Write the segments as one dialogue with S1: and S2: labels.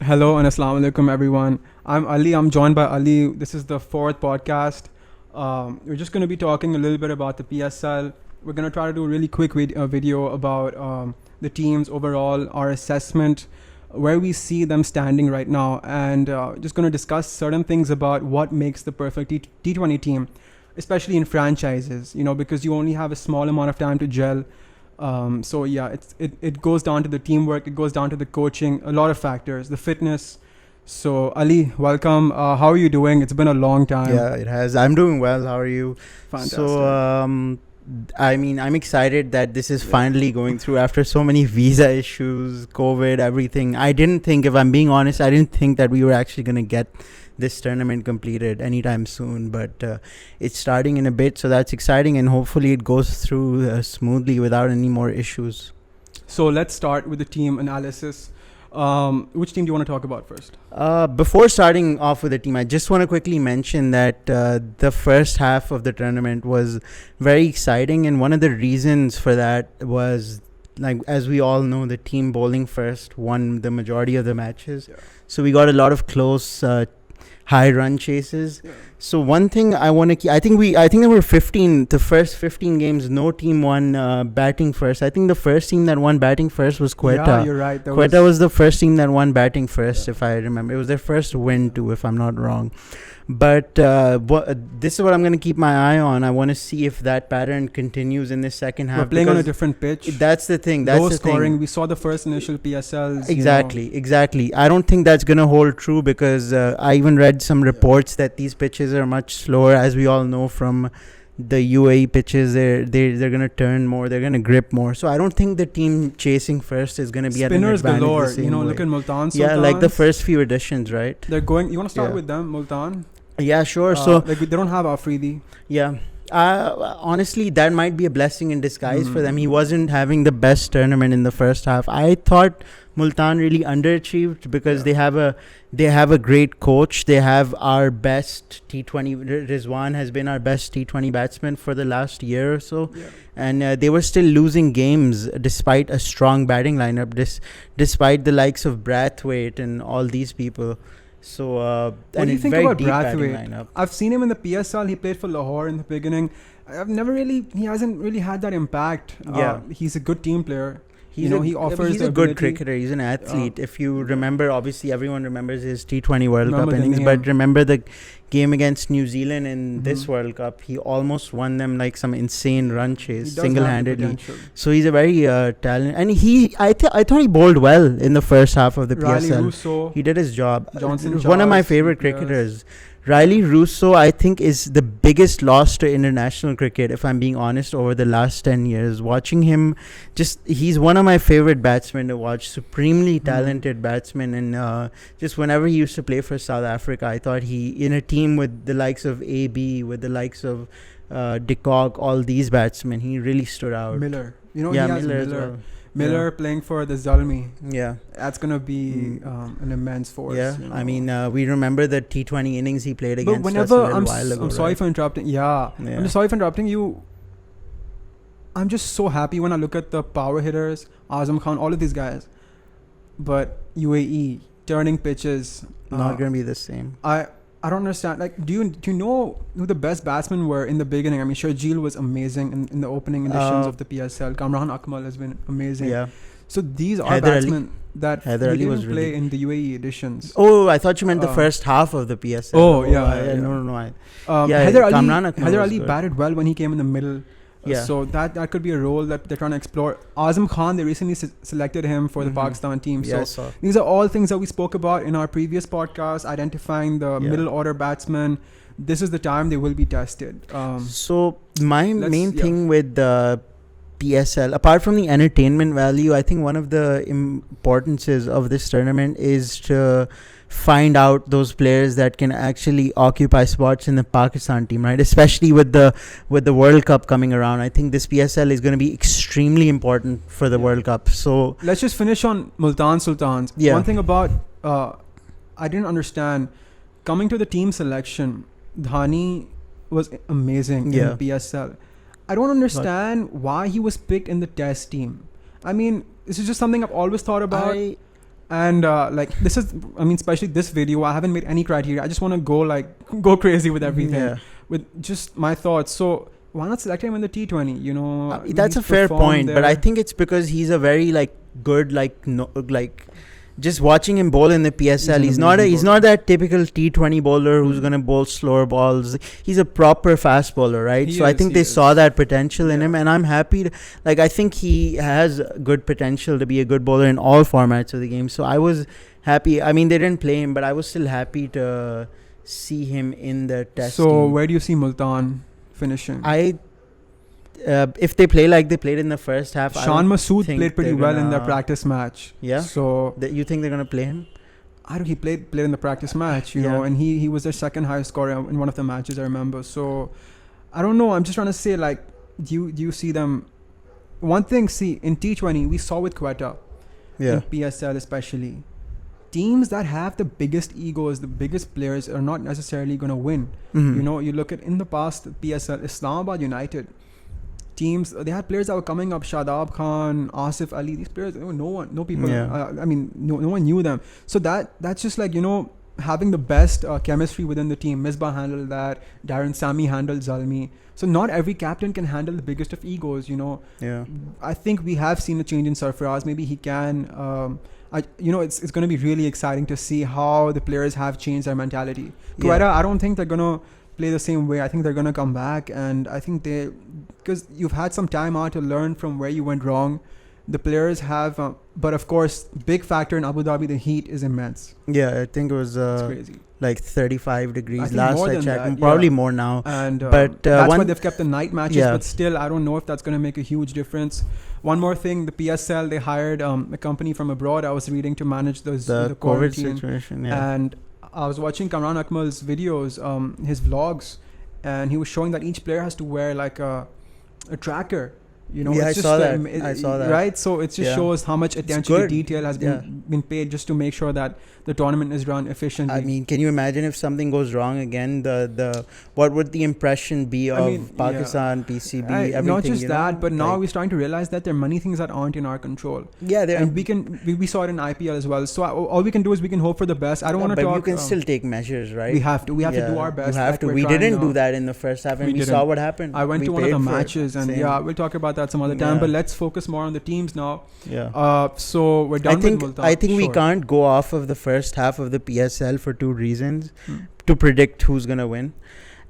S1: Hello and assalamu alaikum everyone. I'm Ali. I'm joined by Ali. This is the fourth podcast. We're just going to be talking a little bit about the PSL. We're going to try to do a really quick video about the teams overall, our assessment, where we see them standing right now, and just going to discuss certain things about what makes the perfect T20 team, especially in franchises, because you only have a small amount of time to gel. So yeah, it goes down to the teamwork, it goes down to the coaching, a lot of factors, the fitness. So Ali, welcome. How are you doing? It's been a long time.
S2: Yeah, it has. I'm doing well. How are you?
S1: Fantastic.
S2: So, I'm excited that this is finally going through after so many visa issues, COVID, everything. I didn't think, if I'm being honest, I didn't think that we were actually going to get this tournament completed anytime soon, but it's starting in a bit, so that's exciting, and hopefully it goes through smoothly without any more issues.
S1: So let's start with the team analysis. Which team do you want to talk about first?
S2: Before starting off with the team, I just want to quickly mention that the first half of the tournament was very exciting, and one of the reasons for that was, like, as we all know, the team bowling first won the majority of the matches.
S1: Yeah.
S2: So we got a lot of close high run chases.
S1: Yeah.
S2: So one thing I want to keep, I think there were the first 15 games, no team won batting first. I think the first team that won batting first was Quetta.
S1: Yeah, you're right.
S2: Quetta was the first team that won batting first, if I remember. It was their first win too, if I'm not wrong. But this is what I'm going to keep my eye on. I want to see if that pattern continues in the second half.
S1: We're playing on a different pitch.
S2: That's the thing.
S1: Low scoring. We saw the first initial PSLs.
S2: Exactly. I don't think that's going to hold true, because I even read some reports that these pitches are much slower. As we all know from the UAE pitches, they're going to turn more. They're going to grip more. So I don't think the team chasing first is going to be at an advantage.
S1: Spinners galore. Look at Multan.
S2: Yeah, like the first few editions, right?
S1: They're going. You want to start with them, Multan?
S2: Yeah, sure.
S1: They don't have Afridi.
S2: Yeah. Honestly, that might be a blessing in disguise for them. He wasn't having the best tournament in the first half. I thought Multan really underachieved, because they have a great coach. They have our best T20. Rizwan has been our best T20 batsman for the last year or so.
S1: Yeah.
S2: And they were still losing games despite a strong batting lineup, despite the likes of Brathwaite and all these people. So,
S1: what do you think about Brathwaite? I've seen him in the PSL. He played for Lahore in the beginning. He hasn't really had that impact. He's a good team player. He's a
S2: good cricketer. He's an athlete. If you remember, obviously everyone remembers his T20 World Cup innings, but remember the game against New Zealand in this World Cup, he almost won them like some insane run chase single-handedly. So he's a very talented, and I thought he bowled well in the first half of the PSL.
S1: Russo,
S2: he did his job.
S1: Johnson,
S2: one of my favorite cricketers. Riley Russo, I think, is the biggest loss to international cricket, if I'm being honest, over the last 10 years. Watching him, he's one of my favorite batsmen to watch. Supremely talented batsman. And just whenever he used to play for South Africa, I thought in a team with the likes of AB, with the likes of de Kock, all these batsmen, he really stood out.
S1: Miller.
S2: Miller as well.
S1: Miller playing for the Zalmi.
S2: Yeah.
S1: That's going to be an immense force.
S2: Yeah. I mean, we remember the T20 innings he played against us a little while ago.
S1: I'm sorry for interrupting. Yeah. I'm just sorry for interrupting you. I'm just so happy when I look at the power hitters, Azam Khan, all of these guys. But UAE, turning pitches.
S2: Not going to be the same.
S1: I don't understand. Like, do you know who the best batsmen were in the beginning? I mean, Sharjeel was amazing in the opening editions of the PSL. Kamran Akmal has been amazing.
S2: Yeah.
S1: So these are batsmen that didn't play in the UAE editions.
S2: Oh, I thought you meant the first half of the PSL.
S1: Oh, yeah.
S2: No.
S1: Haider Ali batted well when he came in the middle.
S2: Yeah.
S1: So that could be a role that they're trying to explore. Azam Khan, they recently selected him for the Pakistan team. So these are all things that we spoke about in our previous podcast, identifying the middle order batsmen. This is the time they will be tested.
S2: So my main thing with the PSL, apart from the entertainment value, I think one of the importances of this tournament is to find out those players that can actually occupy spots in the Pakistan team, right? Especially with the World Cup coming around. I think this PSL is going to be extremely important for the World Cup. So
S1: let's just finish on Multan Sultans. One thing about I didn't understand, coming to the team selection, Dhani was amazing in the PSL. I don't understand why he was picked in the test team. I mean, this is just something I've always thought about. And like this is, I mean, especially this video, I haven't made any criteria. I just want to go crazy with everything, with just my thoughts. So why not select him in the T20? You know,
S2: that's a fair point, but I think it's because he's a very like good just watching him bowl in the PSL, he's not that typical T20 bowler who's gonna bowl slower balls. He's a proper fast bowler, right? I think they saw that potential in him, and I'm happy I think he has good potential to be a good bowler in all formats of the game. So I was happy. I mean, they didn't play him, but I was still happy to see him in the test team.
S1: Where do you see Multan finishing?
S2: If they play like they played in the first half,
S1: Shan Masood played pretty well in their practice match.
S2: Yeah.
S1: So
S2: you think they're gonna play him?
S1: I don't. He played in the practice match, you know, and he was their second highest scorer in one of the matches, I remember. So I don't know. I'm just trying to say, like, do you see them? One thing, see, in T20 we saw with Quetta, in PSL especially, teams that have the biggest egos, the biggest players, are not necessarily gonna win.
S2: Mm-hmm.
S1: You know, you look at in the past PSL, Islamabad United. Teams, they had players that were coming up, Shadab Khan, Asif Ali. These players, no people. I mean, no one knew them. So that's just like, you know, having the best chemistry within the team. Misbah handled that. Darren Sammy handled Zalmi. So not every captain can handle the biggest of egos. You know.
S2: Yeah.
S1: I think we have seen a change in Sarfaraz. Maybe he can. It's going to be really exciting to see how the players have changed their mentality. Quetta, I don't think they're gonna play the same way. I think they're gonna come back, and I think because you've had some time out to learn from where you went wrong. The players have, but of course, big factor in Abu Dhabi, the heat is immense.
S2: Yeah, I think it was
S1: it's crazy.
S2: Like 35 degrees
S1: last
S2: I checked, probably more now.
S1: And
S2: but
S1: that's why they've kept the night matches. But still, I don't know if that's going to make a huge difference. One more thing, the PSL, they hired a company from abroad, I was reading, to manage the
S2: COVID situation.
S1: And I was watching Kamran Akmal's videos, his vlogs, and he was showing that each player has to wear like a tracker. You know,
S2: I saw that.
S1: Right? So it just shows how much attention to detail has been paid just to make sure that the tournament is run efficiently.
S2: I mean, can you imagine if something goes wrong again? What would the impression be of Pakistan, PCB, everything?
S1: Not just that, but now we're starting to realize that there are many things that aren't in our control.
S2: Yeah,
S1: and we saw it in IPL as well. So all we can do is we can hope for the best. I don't want to talk.
S2: But you can still take measures, right?
S1: We have to. We have to do our best.
S2: You have to. We didn't do that in the first half, and we saw what happened.
S1: I went to one of the matches, and we'll talk about that some other time. But let's focus more on the teams now. So we're done with Multan.
S2: I think we can't go off of the first half of the PSL for two reasons to predict who's gonna win.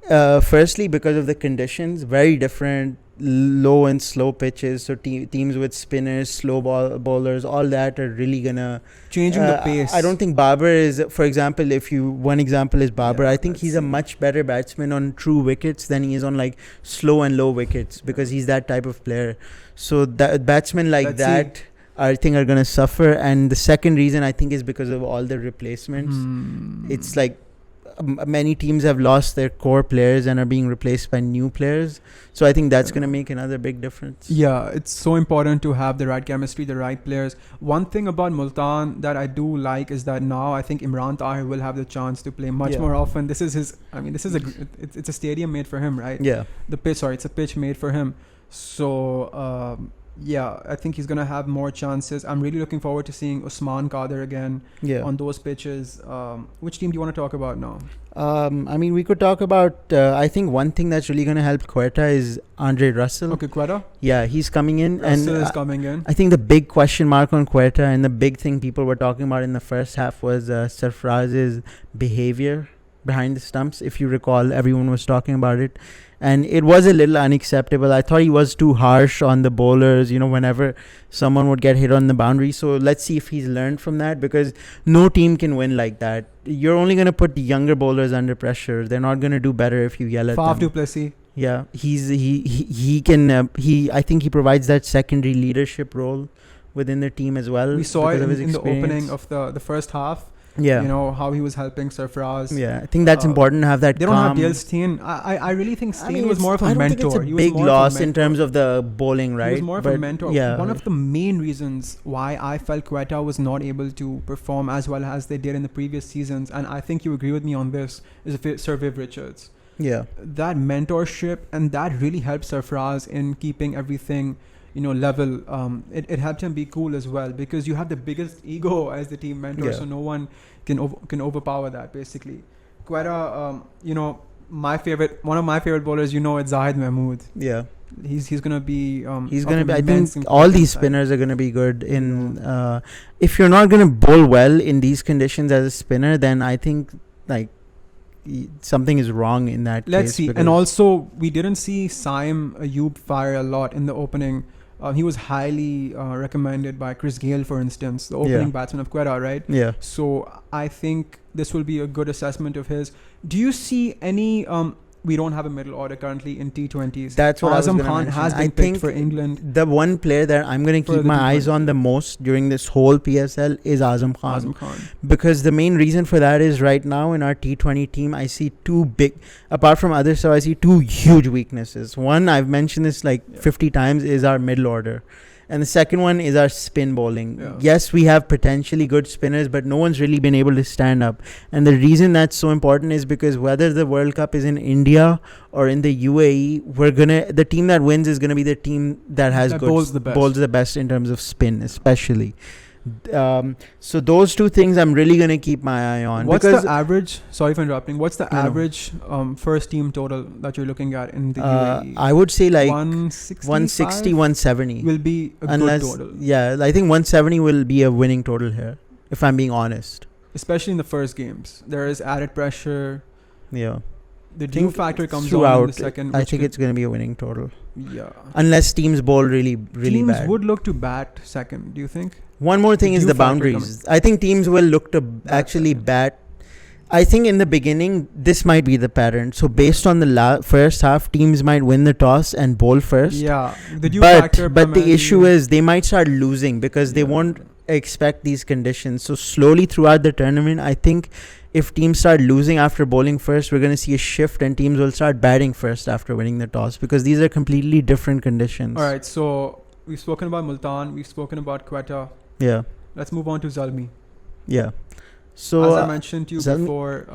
S2: Firstly, because of the conditions, very different, low and slow pitches. So teams with spinners, slow bowlers, all that are really gonna
S1: changing the pace.
S2: I don't think Babar is, for example, one example is Babar. I think he's a much better batsman on true wickets than he is on like slow and low wickets, because he's that type of player. So that batsmen like that, I think, are gonna suffer. And the second reason, I think, is because of all the replacements. It's like many teams have lost their core players and are being replaced by new players. So I think that's going to make another big difference. Yeah,
S1: it's so important to have the right chemistry, the right players. One thing about Multan that I do like is that now I think Imran Tahir will have the chance to play much more often. This is it's a stadium made for him, right?
S2: Yeah.
S1: It's a pitch made for him. So I think he's going to have more chances. I'm really looking forward to seeing Usman Qadir again on those pitches. Which team do you want to talk about now?
S2: I mean, we could talk about, I think one thing that's really going to help Quetta is Andre Russell.
S1: Okay, Quetta?
S2: Yeah, he's coming in.
S1: Russell is coming in.
S2: I think the big question mark on Quetta and the big thing people were talking about in the first half was Sarfaraz's behavior behind the stumps. If you recall, everyone was talking about it. And it was a little unacceptable. I thought he was too harsh on the bowlers, whenever someone would get hit on the boundary. So let's see if he's learned from that, because no team can win like that. You're only going to put the younger bowlers under pressure. They're not going to do better if you yell at them.
S1: Faf du Plessis.
S2: Yeah, he can. I think he provides that secondary leadership role within the team as well.
S1: We saw it in the opening of the first half.
S2: Yeah,
S1: how he was helping Sarfaraz.
S2: Yeah, I think that's important to have that.
S1: They don't have Dale Steyn. I really think Steyn was more of a mentor.
S2: I don't think it's a big loss in terms of the bowling, right?
S1: He was more of a mentor. Yeah. One of the main reasons why I felt Quetta was not able to perform as well as they did in the previous seasons, and I think you agree with me on this, is Sir Viv Richards.
S2: Yeah,
S1: that mentorship, and that really helped Sarfaraz in keeping everything, level, it helped him be cool as well, because you have the biggest ego as the team mentor, so no one can overpower that basically. Quetta, one of my favorite bowlers, it's Zahid Mahmood.
S2: Yeah.
S1: He's gonna be
S2: I think all these spinners are gonna be good in if you're not gonna bowl well in these conditions as a spinner, then I think like something is wrong in that case.
S1: Let's see. And also we didn't see Saim Ayub fire a lot in the opening. He was highly recommended by Chris Gale, for instance, the opening batsman of Quetta, right?
S2: Yeah.
S1: So I think this will be a good assessment of his. Do you see any we don't have a middle order currently in T20s.
S2: That's what
S1: Azam
S2: I was
S1: Khan
S2: mention.
S1: has been picked for England.
S2: The one player that I'm going to keep my eyes on the most during this whole PSL is Azam Khan. Because the main reason for that is right now in our T20 team, I see two big, apart from others, so I see two huge weaknesses. One, I've mentioned this 50 times, is our middle order. And the second one is our spin bowling. Yeah. Yes, we have potentially good spinners, but no one's really been able to stand up. And the reason that's so important is because whether the World Cup is in India or in the UAE, the team that wins is gonna be the team that has bowls the best in terms of spin, especially. So those two things I'm really gonna keep my eye on.
S1: What's the average? Sorry for interrupting. What's the average first team total that you're looking at in the UAE?
S2: I would say
S1: 160,
S2: 170
S1: will be a good total.
S2: Yeah, I think 170 will be a winning total here, if I'm being honest.
S1: Especially in the first games, there is added pressure.
S2: Yeah.
S1: The due factor comes on in the second.
S2: I think it's going to be a winning total.
S1: Yeah.
S2: Unless teams bowl really bad.
S1: Teams would look to bat second, do you think?
S2: One more thing is the boundaries. I think teams will look to actually bat. I think in the beginning, this might be the pattern. So based on the first half, teams might win the toss and bowl first.
S1: Yeah. The due factor.
S2: But the issue is they might start losing because they won't expect these conditions. So slowly throughout the tournament, I think if teams start losing after bowling first, we're going to see a shift and teams will start batting first after winning the toss, because these are completely different conditions.
S1: All right. So we've spoken about Multan. We've spoken about Quetta.
S2: Yeah.
S1: Let's move on to Zalmi.
S2: Yeah. So
S1: as I mentioned to you before,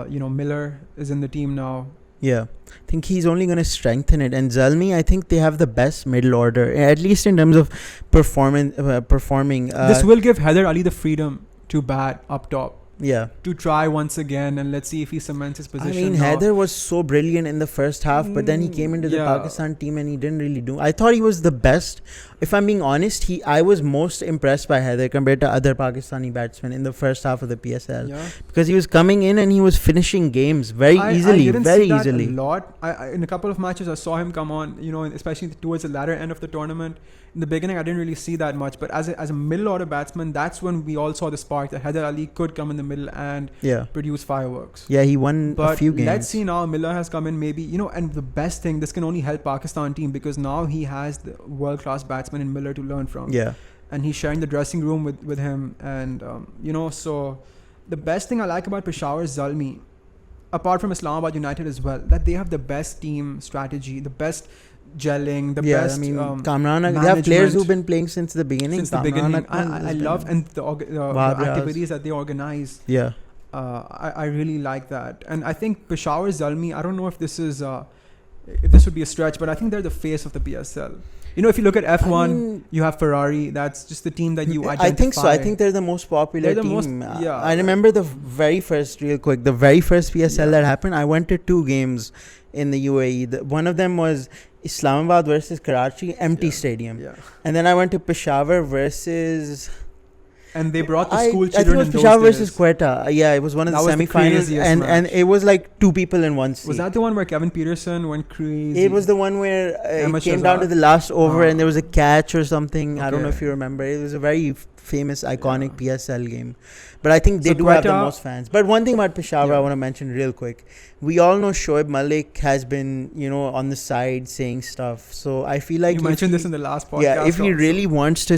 S1: Miller is in the team now.
S2: Yeah. I think he's only going to strengthen it. And Zalmi, I think they have the best middle order, at least in terms of performing.
S1: This will give Haider Ali the freedom to bat up top.
S2: Yeah.
S1: To try once again, and let's see if he cements his position.
S2: I mean, Haider was so brilliant in the first half, but then he came into the Pakistan team and he didn't really do. I thought he was the best. If I'm being honest, I was most impressed by Haider compared to other Pakistani batsmen in the first half of the PSL. Yeah. Because he was coming in and he was finishing games very easily.
S1: I didn't see that a lot. In a couple of matches, I saw him come on, especially towards the latter end of the tournament. In the beginning, I didn't really see that much, but as a middle order batsman, that's when we all saw the spark that Haider Ali could come in the middle and produce fireworks.
S2: Yeah, he won a few games.
S1: Let's see now. Miller has come in, maybe, and the best thing, this can only help Pakistan team because now he has the world-class batsman in Miller to learn from.
S2: Yeah.
S1: And he's sharing the dressing room with him. And, so the best thing I like about Peshawar is Zalmi, apart from Islamabad United as well, that they have the best team strategy, the best gelling, the best
S2: Kamran, they have players who've been playing since the beginning.
S1: I love the activities that they organize.
S2: Yeah.
S1: I really like that. And I think Peshawar Zalmi, I don't know if this is if this would be a stretch, but I think they're the face of the PSL. If you look at F1, you have Ferrari. That's just the team that you identify.
S2: I think so. I think they're the most popular team. I remember the very first PSL that happened. I went to 2 games in the UAE. One of them was Islamabad versus Karachi, empty stadium. Yeah. And then I went to Peshawar versus...
S1: And they brought the school children.
S2: I think it was Peshawar versus Quetta. Yeah, it was one of the semi-finals. And it was like 2 people in one seat.
S1: Was that the one where Kevin Peterson went crazy?
S2: It was the one where it came down to the last over and there was a catch or something. Okay. I don't know if you remember. It was a very famous, iconic PSL game. But I think they do have the most fans. But one thing about Peshawar I want to mention real quick. We all know Shoaib Malik has been, on the side saying stuff. So I feel like...
S1: You mentioned this in the last podcast.
S2: Yeah, if he really wants to,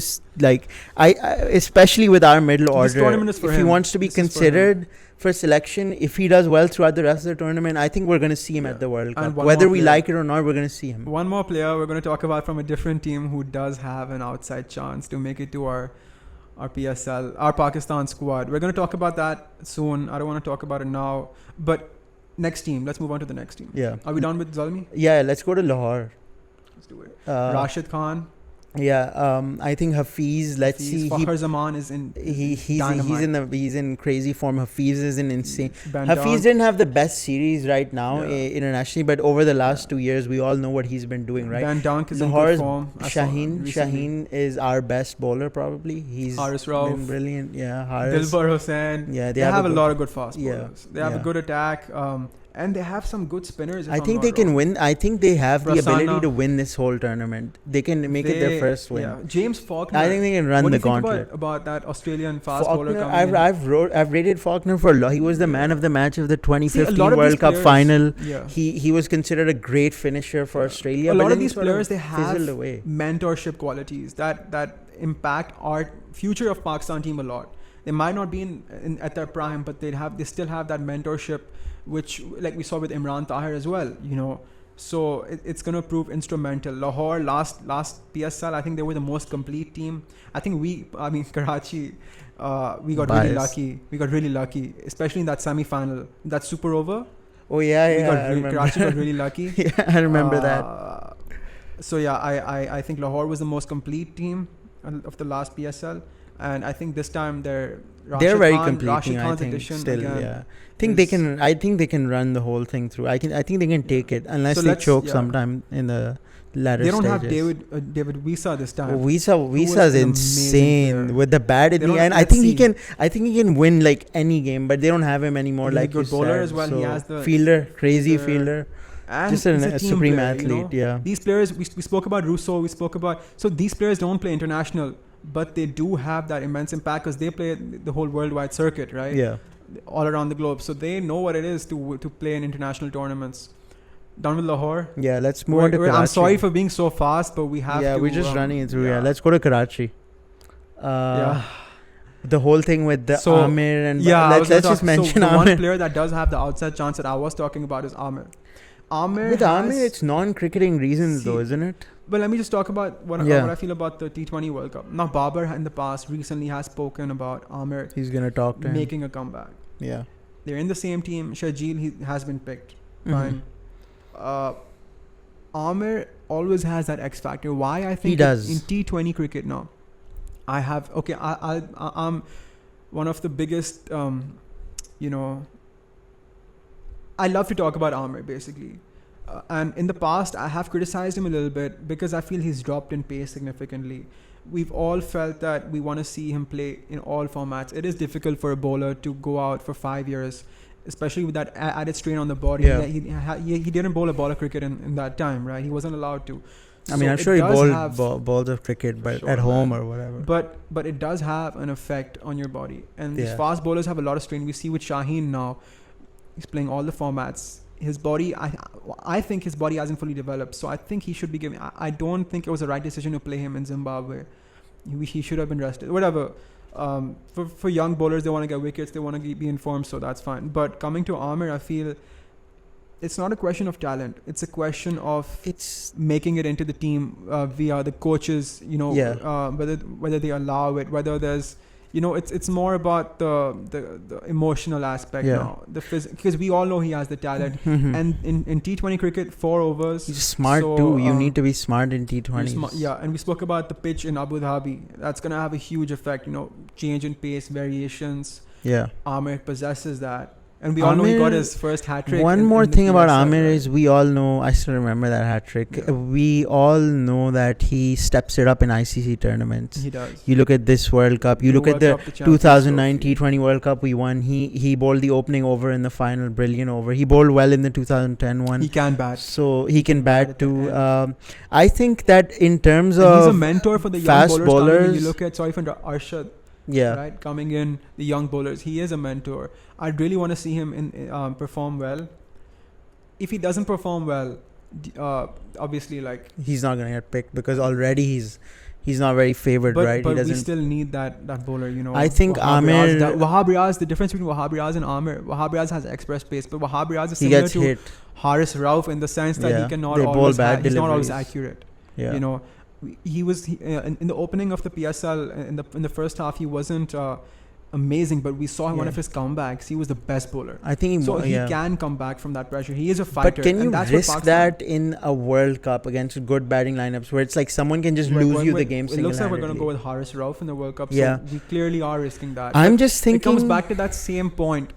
S2: especially with our middle order, if he wants to be considered for selection, if he does well throughout the rest of the tournament, I think we're going to see him at the World Cup. Whether we like it or not, we're going to see him.
S1: One more player we're going to talk about from a different team who does have an outside chance to make it to our PSL, our Pakistan squad. We're going to talk about that soon. I don't want to talk about it now. But next team. Let's move on to the next team.
S2: Yeah.
S1: Are we done with Zalmi?
S2: Yeah, let's go to Lahore.
S1: Let's do it.
S2: Uh,
S1: Rashid Khan.
S2: I think Hafiz. Let's see.
S1: Fakhar Zaman is in.
S2: He's in crazy form. Hafiz is in insane.
S1: Ben
S2: Hafiz didn't have the best series right now internationally, but over the last 2 years, we all know what he's been doing, right?
S1: Ben Dunk is
S2: Lahore's
S1: in good form.
S2: Shaheen is our best bowler probably. He's
S1: Haris Rauf,
S2: been brilliant. Yeah, Haris.
S1: Dilbar Hussain.
S2: Yeah,
S1: they have a lot of good fast bowlers.
S2: Yeah,
S1: They have a good attack. And they have some good spinners.
S2: I think they can win. I think they have the ability to win this whole tournament. They can make it their first win.
S1: Yeah. James Faulkner.
S2: I think they can run the gauntlet.
S1: What do you think about that Australian fast bowler coming
S2: I've rated Faulkner for a lot. He was the man of the match of the 2015 World Cup final.
S1: Yeah.
S2: He was considered a great finisher for Australia.
S1: A lot of these players, they have
S2: away.
S1: mentorship qualities that impact our future of Pakistan team a lot. They might not be at their prime, but they still have that mentorship, which like we saw with Imran Tahir as well, you know. So it's going to prove instrumental. Lahore last PSL, I think they were the most complete team. I think Karachi, we got really lucky. We got really lucky, especially in that semi-final, that super over.
S2: Oh yeah,
S1: Karachi got really lucky.
S2: Yeah, I remember that.
S1: So yeah, I think Lahore was the most complete team of the last PSL. And I think this time they're
S2: very complete.
S1: Rashid
S2: I
S1: Khan's
S2: think
S1: edition
S2: still,
S1: again.
S2: yeah. I think they can run the whole thing through. I think they can take it unless they choke sometime in the latter
S1: stages. They don't
S2: stages.
S1: have David Wisa this time.
S2: Wisa's insane with the bat at the end. I think he can win like any game, but they don't have him anymore.
S1: He's
S2: like
S1: a good bowler as well. So he has the
S2: fielder, crazy fielder.
S1: And
S2: just a supreme
S1: player,
S2: athlete,
S1: you know?
S2: Yeah.
S1: These players, we spoke about Russo, so these players don't play international, but they do have that immense impact because they play the whole worldwide circuit, right?
S2: Yeah.
S1: All around the globe. So they know what it is to play in international tournaments. Done with Lahore.
S2: Yeah, let's move on to Karachi.
S1: I'm sorry for being so fast, but we have to.
S2: Yeah, we're just running it through. Yeah, let's go to Karachi. The whole thing with the Amir and let's just mention
S1: Amir.
S2: The
S1: one player that does have the outside chance that I was talking about is Amir.
S2: With Amir, it's non-cricketing reasons though, isn't it?
S1: But let me just talk about what I feel about the T20 World Cup. Now, Babar in the past recently has spoken about Amir.
S2: He's going to talk to him.
S1: Making a comeback.
S2: Yeah.
S1: They're in the same team. Shajil, he has been picked. Fine. Amir always has that X factor. Why I think
S2: he does.
S1: In T20 cricket now, I'm one of the biggest, I love to talk about Amir basically. And in the past, I have criticized him a little bit because I feel he's dropped in pace significantly. We've all felt that we want to see him play in all formats. It is difficult for a bowler to go out for 5 years, especially with that added strain on the body. Yeah. He didn't bowl a ball of cricket in that time, right? He wasn't allowed to.
S2: I mean, I'm sure he bowled balls of cricket, but at home or whatever.
S1: But it does have an effect on your body. And these fast bowlers have a lot of strain. We see with Shaheen now, he's playing all the formats. His body, I think his body hasn't fully developed. So I think he should be given. I don't think it was the right decision to play him in Zimbabwe. He should have been rested. Whatever. For young bowlers, they want to get wickets. They want to be informed. So that's fine. But coming to Amir, I feel it's not a question of talent. It's a question of making it into the team via the coaches. Whether they allow it, whether there's. It's more about the emotional aspect now. Because we all know he has the talent. And in T20 cricket, 4 overs.
S2: He's smart too. You need to be smart in T20s.
S1: And we spoke about the pitch in Abu Dhabi. That's going to have a huge effect. Change in pace, variations.
S2: Yeah.
S1: Amir possesses that. And we all know he got his first hat-trick.
S2: One more thing about Amir is we all know, I still remember that hat-trick. Yeah. We all know that he steps it up in ICC tournaments.
S1: He does.
S2: You look at this World Cup. You look at the 2009 T20 World Cup we won. He bowled the opening over in the final. Brilliant over. He bowled well in the 2010 one.
S1: He can bat.
S2: So he can bat too. I think that in terms of
S1: he's a mentor for the young bowlers. You look at, Arshad.
S2: Yeah.
S1: Right, coming in, the young bowlers. He is a mentor. I'd really want to see him perform well. If he doesn't perform well, obviously,
S2: he's not gonna get picked because already he's not very favored, right?
S1: But we still need that bowler,
S2: I think Amir,
S1: Wahab Riaz. The difference between Wahab Riaz and Amir, Wahab Riaz has express pace, but Wahab Riaz is similar to Haris Rauf in the sense that he cannot always. He's not always accurate.
S2: Yeah.
S1: He was in the opening of the PSL in the first half. He wasn't amazing, but we saw one
S2: Yeah.
S1: of his comebacks. He was the best bowler.
S2: I think
S1: So he
S2: yeah.
S1: can come back from that pressure. He is a fighter.
S2: But can you
S1: and that's what
S2: risk
S1: Pakistan-
S2: that in a World Cup against good batting lineups where it's like someone can just
S1: We're
S2: lose
S1: going
S2: you the
S1: with-
S2: game
S1: It looks like we're going to
S2: single-handedly?
S1: go with Haris Rauf in the World Cup.
S2: Yeah.
S1: So we clearly are risking that.
S2: I'm
S1: But
S2: just thinking.
S1: it comes back to that same point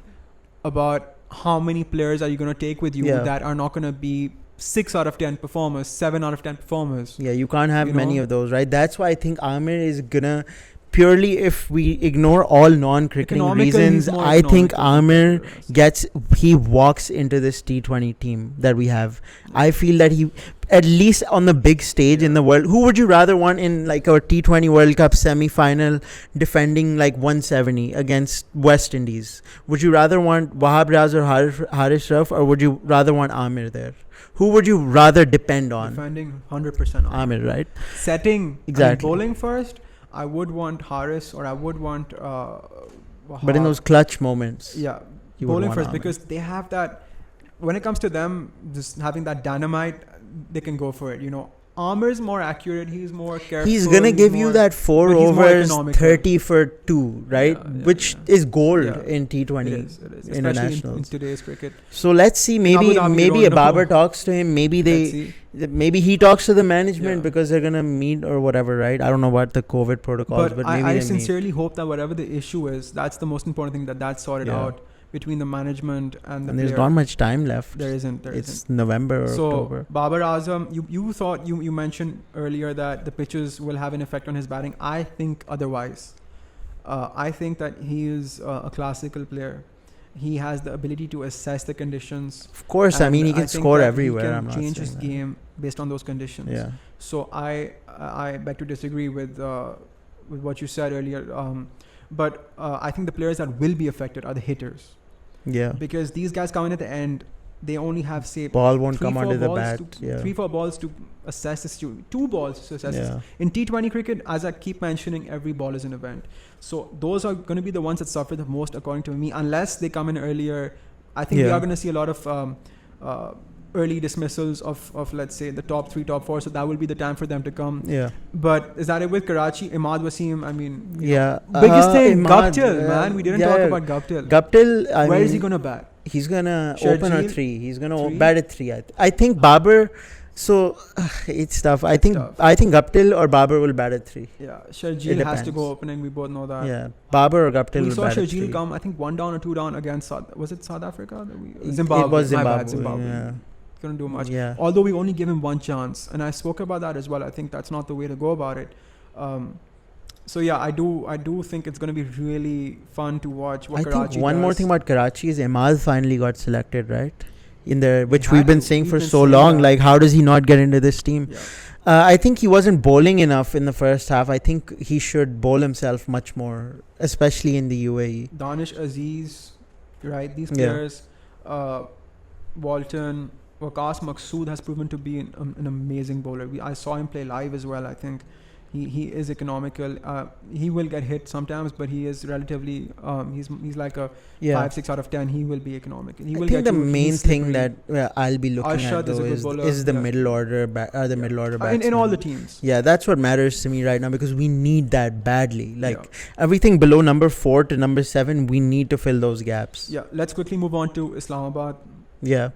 S1: about how many players are you going to take with you
S2: Yeah.
S1: that are not going to be 6 out of 10 performers, 7 out of 10 performers.
S2: Yeah, you can't have
S1: You
S2: many
S1: know?
S2: of those, right? That's why I think Amir is gonna purely, if we ignore all non-cricketing
S1: Economically,
S2: reasons,
S1: he's more
S2: I think
S1: economical
S2: Amir
S1: than the rest.
S2: gets, he walks into this T20 team that we have. I feel that he, at least on the big stage in the world, who would you rather want in like our T20 World Cup semi-final defending like 170 against West Indies? Would you rather want Wahab Riaz or Haris Rauf, or would you rather want Amir there? Who would you rather depend on?
S1: Defending 100% on.
S2: Amir, right?
S1: Setting,
S2: Exactly.
S1: bowling first, I would want Haris or I would want
S2: But in
S1: Wahab.
S2: those clutch moments,
S1: Yeah,
S2: you would
S1: bowling
S2: want
S1: first
S2: Amir.
S1: because they have that. When it comes to them, just having that dynamite, they can go for it. You know, Amir's more accurate. He's more careful.
S2: He's gonna give you
S1: more-
S2: that 4
S1: but he's more
S2: overs,
S1: economical.
S2: 30 for 2, right?
S1: Yeah, yeah,
S2: Which
S1: yeah.
S2: is gold
S1: Yeah.
S2: in T20
S1: It is, especially
S2: internationals.
S1: in today's cricket.
S2: So let's see. Maybe
S1: Abu Dhabi,
S2: maybe
S1: we don't
S2: Babar
S1: know.
S2: talks to him. Maybe
S1: Let's
S2: they
S1: see.
S2: maybe he talks to the management
S1: Yeah.
S2: because they're gonna meet or whatever, right? I don't know what the COVID protocols, but maybe
S1: I
S2: they meet.
S1: sincerely hope that whatever the issue is, that's the most important thing, that's sorted
S2: Yeah.
S1: out between the management and the
S2: And there's
S1: player.
S2: not much time left.
S1: There isn't. There
S2: It's
S1: isn't.
S2: November or
S1: So
S2: October.
S1: Babar Azam, you thought you mentioned earlier that the pitches will have an effect on his batting. I think otherwise. I think that he is a classical player. He has the ability to assess the conditions.
S2: Of course, I
S1: and
S2: mean he can
S1: think
S2: score
S1: that
S2: everywhere.
S1: He can
S2: I'm not
S1: change his
S2: saying that.
S1: game based on those conditions.
S2: Yeah.
S1: So I beg to disagree with what you said earlier. But I think the players that will be affected are the hitters,
S2: Yeah.
S1: because these guys coming at the end, they only have say
S2: Ball won't
S1: 3,
S2: come
S1: 4
S2: under the
S1: balls
S2: bat.
S1: to-
S2: Yeah.
S1: 3-4 balls to assess the situation. 2 balls to assess.
S2: Yeah.
S1: In T20 cricket, as I keep mentioning, every ball is an event. So those are going to be the ones that suffer the most, according to me, unless they come in earlier. I think we
S2: Yeah.
S1: are going to see a lot of early dismissals of let's say the top 3, top 4. So that will be the time for them to come.
S2: Yeah.
S1: But is that it with Karachi? Imad Wasim, I mean,
S2: Yeah.
S1: biggest thing,
S2: Imad,
S1: Guptill, man. We didn't
S2: yeah,
S1: talk
S2: yeah.
S1: about Guptill.
S2: Guptill, I
S1: Where
S2: mean,
S1: is he going to bat?
S2: he's gonna
S1: Sharjeel?
S2: open or 3. He's gonna
S1: 3?
S2: bat at 3. I think Babar. So it's tough. I
S1: It's
S2: think
S1: tough.
S2: Guptill or Babar will bat at 3.
S1: Yeah,
S2: It
S1: Sharjeel has to
S2: depends.
S1: go opening. We both know that.
S2: Yeah, Babar or Guptill
S1: We
S2: will
S1: saw
S2: bat at
S1: Sharjeel
S2: 3.
S1: come, I think 1 down or 2 down against was it South Africa?
S2: It
S1: Zimbabwe.
S2: was
S1: My
S2: Zimbabwe.
S1: bad, Zimbabwe.
S2: Yeah.
S1: Couldn't do much.
S2: Yeah.
S1: Although we only give him 1 chance, and I spoke about that as well. I think that's not the way to go about it. So yeah, I do think it's going to be really fun to watch what
S2: I
S1: Karachi
S2: think one more
S1: does.
S2: thing about Karachi is Imad finally got selected, right? In the which
S1: had
S2: we've been
S1: to.
S2: saying
S1: We've
S2: for
S1: been
S2: so
S1: saying
S2: long.
S1: that.
S2: Like, how does he not get into this team?
S1: Yeah.
S2: I think he wasn't bowling enough in the first half. I think he should bowl himself much more, especially in the UAE.
S1: Danish Aziz, right? These
S2: Yeah.
S1: players, Walton, Waqas Maqsood has proven to be an amazing bowler. I saw him play live as well. I think he is economical. He will get hit sometimes, but he is relatively he's like a
S2: Yeah.
S1: 5-6 out of 10. He will be economical. He
S2: I
S1: will
S2: think
S1: get
S2: the
S1: you-
S2: main
S1: he's
S2: thing
S1: slippery.
S2: that I'll be looking
S1: Arshad
S2: at
S1: is a
S2: though
S1: good
S2: is
S1: bowler,
S2: the
S1: yeah.
S2: middle order the middle order batsmen.
S1: in all the teams.
S2: Yeah, that's what matters to me right now because we need that badly. Like everything below number 4 to number 7, we need to fill those gaps.
S1: Yeah, let's quickly move on to Islamabad.
S2: Yeah.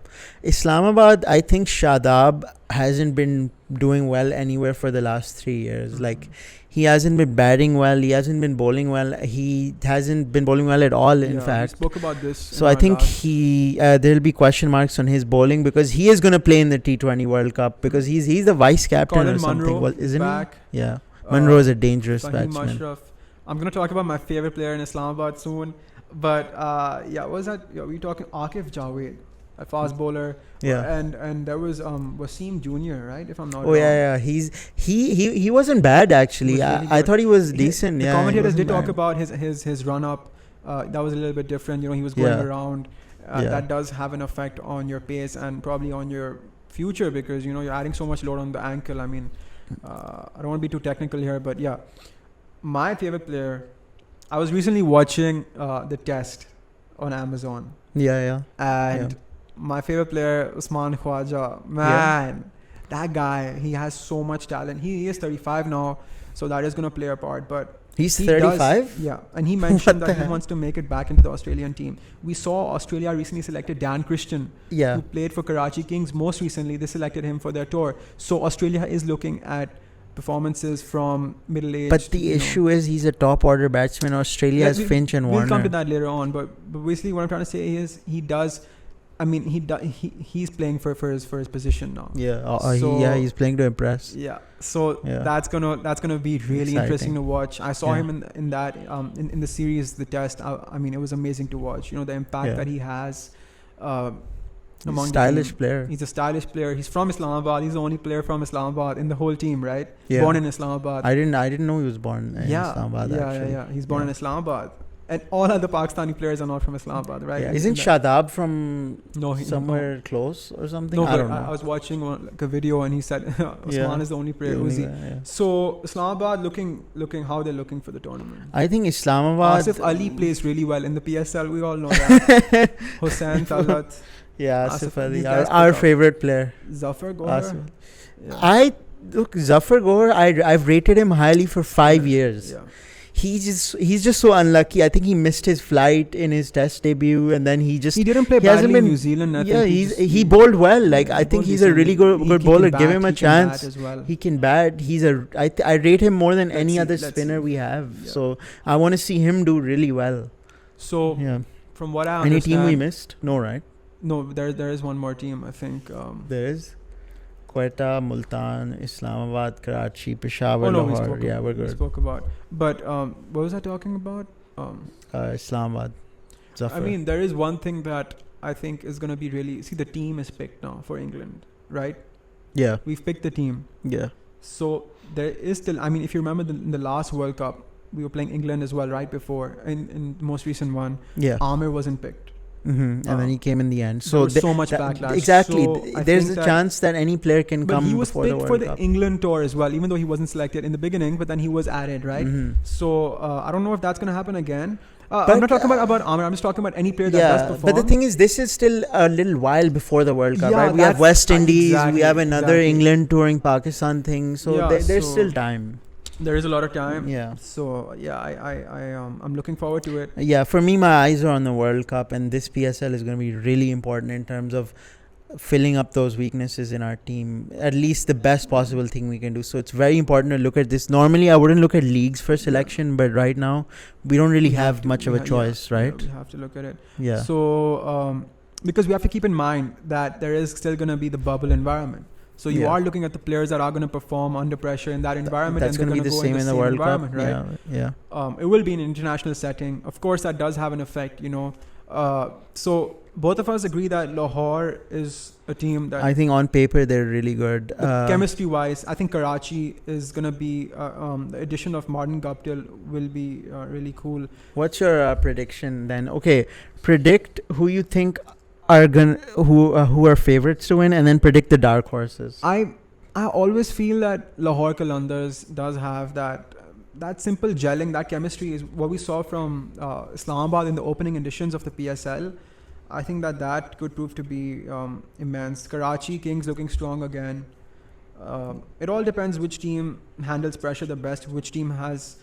S2: Islamabad, I think Shadab hasn't been doing well anywhere for the last 3 years.
S1: Mhm.
S2: Like, he hasn't been batting well. He hasn't been bowling well. He hasn't been bowling well at all, in
S1: Yeah,
S2: fact.
S1: we spoke about this.
S2: So
S1: in
S2: I
S1: our
S2: think
S1: last-
S2: there'll be question marks on his bowling because he is going to play in the T20 World Cup because he's the vice captain
S1: Colin
S2: or something,
S1: Munro
S2: isn't
S1: back.
S2: he? Yeah. Munro is a dangerous
S1: Fahim
S2: batsman.
S1: Ashraf. I'm gonna talk about my favorite player in Islamabad soon, but what was that? Yeah, we talking Akif Javed, a fast bowler.
S2: Yeah.
S1: And there was Wasim Jr., right? If I'm not
S2: Oh
S1: wrong.
S2: yeah. He wasn't bad actually.
S1: He was really
S2: I
S1: good.
S2: thought he was decent.
S1: The
S2: Yeah.
S1: commentators
S2: he
S1: did
S2: wasn't
S1: talk
S2: bad.
S1: about his run up. That was a little bit different. You know, he was going
S2: Yeah.
S1: around.
S2: Yeah.
S1: That does have an effect on your pace and probably on your future because you know you're adding so much load on the ankle. I mean, I don't want to be too technical here, but yeah, my favorite player. I was recently watching the test on Amazon,
S2: Yeah.
S1: and
S2: Yeah.
S1: my favorite player Usman Khwaja. Man, that guy, he has so much talent. He is 35 now, so that is gonna play a part. But
S2: He's
S1: He
S2: 35?
S1: does, yeah, and he mentioned
S2: What
S1: that
S2: the
S1: he
S2: hell?
S1: wants to make it back into the Australian team. We saw Australia recently selected Dan Christian,
S2: Yeah.
S1: who played for Karachi Kings. Most recently, they selected him for their tour. So Australia is looking at performances from middle-aged.
S2: But the issue is he's a top order batsman. Australia has Finch and Warner.
S1: We'll come to that later on. But basically, what I'm trying to say is he does. I mean, he's playing for his position now.
S2: Yeah,
S1: So-
S2: he's playing to impress.
S1: Yeah, so
S2: Yeah.
S1: that's gonna be really
S2: Exciting.
S1: interesting to watch. I saw
S2: Yeah.
S1: him in that in the series, the test. I mean, it was amazing to watch. You know, the impact
S2: Yeah.
S1: that he has.
S2: He's
S1: Among
S2: a
S1: the
S2: stylish
S1: team.
S2: player.
S1: He's a stylish player. He's from Islamabad. He's the only player from Islamabad in the whole team, right?
S2: Yeah.
S1: Born in Islamabad.
S2: I didn't know he was born in Islamabad. Actually.
S1: Yeah. He's born
S2: Yeah.
S1: in Islamabad, and all other Pakistani players are not from Islamabad, right?
S2: Yeah.
S1: And
S2: Isn't
S1: that-
S2: Shadab from
S1: No,
S2: somewhere close or something?
S1: No,
S2: I
S1: but
S2: don't know.
S1: I was watching like a video, and he said Osman
S2: Yeah.
S1: is the only player.
S2: The
S1: Who's
S2: only
S1: he?
S2: guy, yeah.
S1: So Islamabad looking how they're looking for the tournament.
S2: I think Islamabad.
S1: Asif Ali plays really well in the PSL. We all know that. Hussain Talat,
S2: Yeah,
S1: Asif,
S2: Asif Ali,
S1: these
S2: our,
S1: guys
S2: our
S1: pick up.
S2: favorite player.
S1: Zafar Gohar.
S2: Asif.
S1: Yeah.
S2: Look, Zafar Gohar, I've rated him highly for 5 years.
S1: Yeah.
S2: He's just so unlucky. I think he missed his flight in his test debut, and then he just
S1: He didn't play
S2: he hasn't
S1: badly in
S2: been-
S1: New Zealand. I
S2: yeah,
S1: think
S2: he bowled well. Like I
S1: he
S2: think
S1: bowled
S2: he's a really
S1: decently.
S2: good
S1: He
S2: bowler.
S1: can
S2: Give
S1: bat,
S2: him a
S1: he can bat
S2: chance.
S1: as well.
S2: He can bat. I rate him more than any
S1: see,
S2: other
S1: let's
S2: spinner
S1: see.
S2: we have.
S1: Yeah.
S2: So I want to see him do really well.
S1: So
S2: Yeah.
S1: from what I
S2: Any
S1: understand,
S2: team we missed? No, right?
S1: no, there is one more team. I think.
S2: There is Quetta, Multan, Islamabad, Karachi, Peshawar,
S1: Oh no, we
S2: Lahore.
S1: spoke.
S2: Yeah, we're
S1: We
S2: good.
S1: spoke about. But what was I talking about?
S2: Islamabad. Zafar.
S1: I mean, there is one thing that I think is going to be really. See, the team is picked now for England, right?
S2: yeah,
S1: We've picked the team.
S2: yeah,
S1: So there is still. I mean, if you remember in the last World Cup, we were playing England as well, right before in the most recent one.
S2: yeah.
S1: Amir wasn't picked.
S2: And then he came in the end.
S1: There
S2: So
S1: was so much backlash.
S2: exactly.
S1: So I
S2: There's
S1: think
S2: a
S1: that-
S2: chance that any player can
S1: But
S2: come
S1: he was
S2: before the
S1: picked
S2: World
S1: for the
S2: Cup.
S1: England tour as well, even though he wasn't selected in the beginning. But then he was added, right?
S2: Mhm.
S1: So I don't know if that's going to happen again.
S2: But,
S1: I'm not talking about Amir. I'm just talking about any player that does
S2: Yeah,
S1: perform.
S2: but the thing is, this is still a little while before the World Cup,
S1: Yeah,
S2: right? We have
S1: that's-
S2: West Indies,
S1: exactly,
S2: we have another
S1: exactly.
S2: England touring Pakistan thing, so
S1: Yeah,
S2: there's
S1: so-
S2: still time.
S1: there is a lot of time.
S2: Yeah.
S1: So yeah, I'm looking forward to it.
S2: Yeah, for me, my eyes are on the World Cup, and this PSL is going to be really important in terms of filling up those weaknesses in our team. At least the best possible thing we can do. So it's very important to look at this. Normally, I wouldn't look at leagues for selection, but right now, we don't really
S1: We
S2: have
S1: to-
S2: much of
S1: we
S2: a
S1: ha-
S2: choice,
S1: yeah,
S2: right?
S1: Yeah, we have to look at it.
S2: Yeah.
S1: So because we have to keep in mind that there is still going to be the bubble environment. So you
S2: Yeah.
S1: are looking at the players that are going to perform under pressure in that environment.
S2: That's
S1: and
S2: going to be
S1: they're
S2: the
S1: gonna go
S2: same in the World Cup,
S1: environment, right?
S2: Yeah.
S1: It will be an international setting. Of course, that does have an effect, you know. So both of us agree that Lahore is a team that
S2: I think on paper they're really good.
S1: chemistry-wise, I think Karachi is going to be the addition of Martin Guptill will be really cool.
S2: What's your prediction then? Okay, predict who you think are who are favorites to win, and then predict the dark horses.
S1: I always feel that Lahore Qalandars does have that simple gelling, that chemistry is what we saw from Islamabad in the opening editions of the PSL. I think that could prove to be immense. Karachi Kings looking strong again. It all depends which team handles pressure the best, which team has.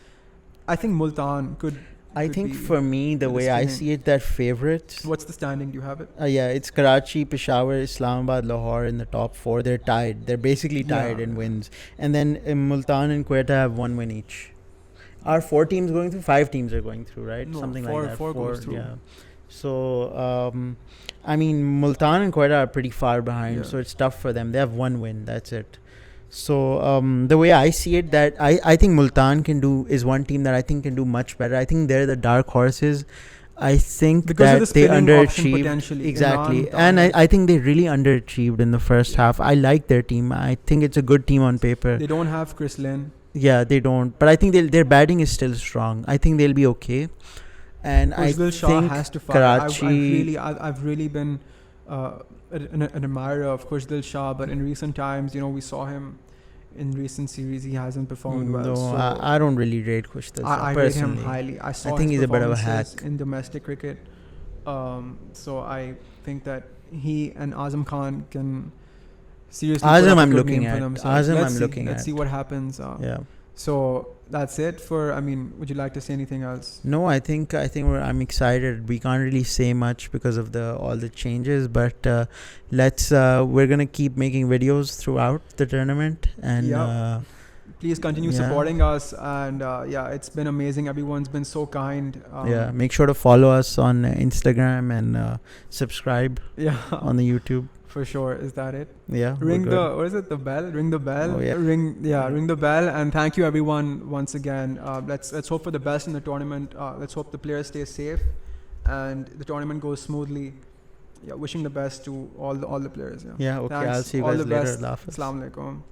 S1: I think Multan could.
S2: I
S1: could
S2: think
S1: be
S2: for me, the
S1: with
S2: way I
S1: spinning.
S2: see it, that favorites.
S1: What's the standing? Do you have it?
S2: Yeah, it's Karachi, Peshawar, Islamabad, Lahore in the top 4. They're tied. They're basically tied
S1: Yeah.
S2: in wins. And then Multan and Quetta have 1 win each. Are 4 teams going through? 5 teams are going through, right?
S1: No,
S2: Something
S1: four-
S2: like that.
S1: four goes through.
S2: Yeah. So, I mean, Multan and Quetta are pretty far behind,
S1: Yeah.
S2: so it's tough for them. They have 1 win. That's it. So the way I see it, that I think Multan is one team that I think can do much better. I think they're the dark horses. I think
S1: Because
S2: that
S1: of the
S2: they
S1: spinning option
S2: underachieved.
S1: potentially.
S2: Exactly.
S1: Imran,
S2: And
S1: Tahir.
S2: I think they really underachieved in the first half. I like their team. I think it's a good team on paper.
S1: They don't have Chris Lynn.
S2: Yeah, they don't. But I think their batting is still strong. I think they'll be okay. And I
S1: Dilshah Shah
S2: think
S1: has to fire.
S2: Karachi.
S1: I've really been an admirer of Dilshah Shah, but in recent times, you know, we saw him in recent series. He hasn't performed well.
S2: No,
S1: So
S2: I don't really rate Dilshah
S1: I rate
S2: personally.
S1: him highly. I saw
S2: think
S1: his
S2: he's a bit of a
S1: performances
S2: hack.
S1: in domestic cricket. So I think that he and Azam Khan can seriously.
S2: Azam
S1: put up a
S2: I'm
S1: good
S2: looking
S1: name for
S2: at.
S1: themselves.
S2: Azam
S1: Let's
S2: I'm
S1: see.
S2: looking
S1: Let's
S2: at.
S1: see what happens.
S2: Yeah.
S1: So that's it for. I mean, would you like to say anything else?
S2: No, I think I'm excited. We can't really say much because of all the changes, but we're gonna keep making videos throughout the tournament, and
S1: please continue supporting us. And it's been amazing. Everyone's been so kind.
S2: Make sure to follow us on Instagram and subscribe. On the YouTube.
S1: For sure. Is that it?
S2: Yeah.
S1: The bell? Ring the bell.
S2: Oh, yeah.
S1: Ring the bell. And thank you everyone once again. Let's hope for the best in the tournament. Let's hope the players stay safe and the tournament goes smoothly. Wishing the best to all the players.
S2: Okay.
S1: Thanks.
S2: I'll see you
S1: all
S2: guys
S1: the
S2: later.
S1: Best. Assalamu alaikum.